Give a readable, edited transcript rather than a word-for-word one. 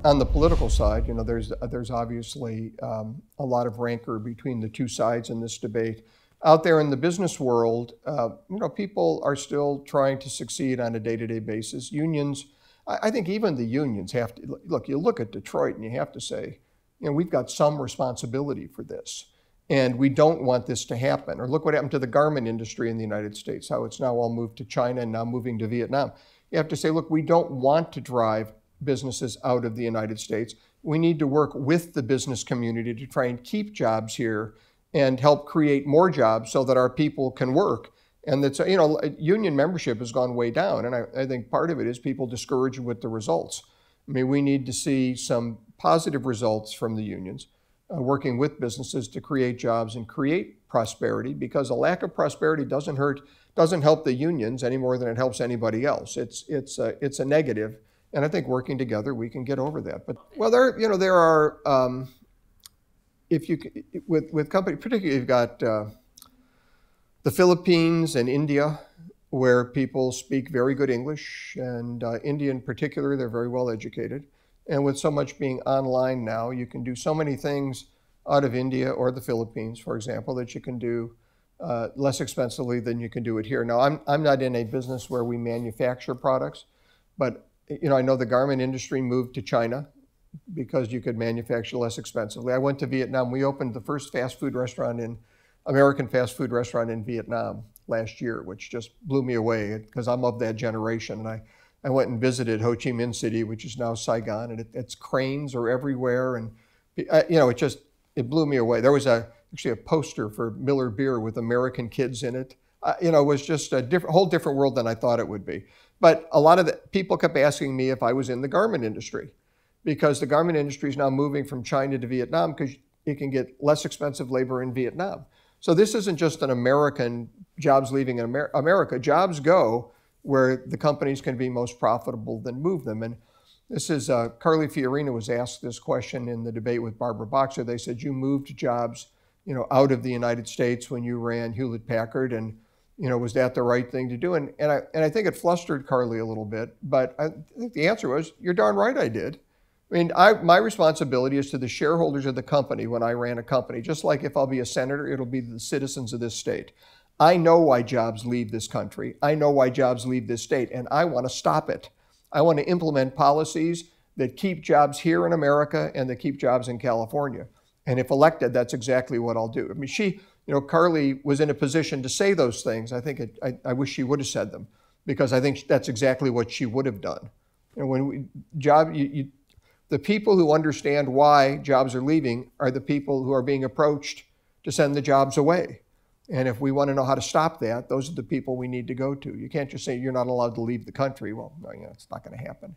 on the political side, there's obviously a lot of rancor between the two sides in this debate. Out there in the business world, people are still trying to succeed on a day-to-day basis. Unions, I think even the unions have to, look, you look at Detroit and you have to say, we've got some responsibility for this. And we don't want this to happen. Or look what happened to the garment industry in the United States, how it's now all moved to China and now moving to Vietnam. You have to say, look, we don't want to drive businesses out of the United States. We need to work with the business community to try and keep jobs here and help create more jobs so that our people can work. And that's, union membership has gone way down. And I think part of it is people discouraged with the results. I mean, we need to see some positive results from the unions, working with businesses to create jobs and create prosperity, because a lack of prosperity doesn't help the unions any more than it helps anybody else. It's a negative. And I think working together, we can get over that. But there are, with companies, particularly you've got the Philippines and India, where people speak very good English, and India in particular, they're very well educated. And with so much being online now, you can do so many things out of India or the Philippines, for example, that you can do less expensively than you can do it here. Now, I'm not in a business where we manufacture products, but I know the garment industry moved to China because you could manufacture less expensively. I went to Vietnam. We opened the first American fast food restaurant in Vietnam last year, which just blew me away because I'm of that generation. And I went and visited Ho Chi Minh City, which is now Saigon, and its cranes are everywhere. And it blew me away. There was actually a poster for Miller Beer with American kids in it. It was just a whole different world than I thought it would be. But a lot of the people kept asking me if I was in the garment industry, because the garment industry is now moving from China to Vietnam because you can get less expensive labor in Vietnam. So this isn't just an American jobs leaving in America. Jobs go where the companies can be most profitable, then move them. And this is, Carly Fiorina was asked this question in the debate with Barbara Boxer. They said, you moved jobs, out of the United States when you ran Hewlett-Packard, and was that the right thing to do? And I think it flustered Carly a little bit, but I think the answer was, you're darn right I did. I mean, my responsibility is to the shareholders of the company when I ran a company. Just like if I'll be a senator, it'll be the citizens of this state. I know why jobs leave this country. I know why jobs leave this state, and I want to stop it. I want to implement policies that keep jobs here in America and that keep jobs in California. And if elected, that's exactly what I'll do. I mean, Carly was in a position to say those things. I think I wish she would have said them, because I think that's exactly what she would have done. And when the people who understand why jobs are leaving are the people who are being approached to send the jobs away. And if we want to know how to stop that, those are the people we need to go to. You can't just say you're not allowed to leave the country. Well, no, it's not going to happen.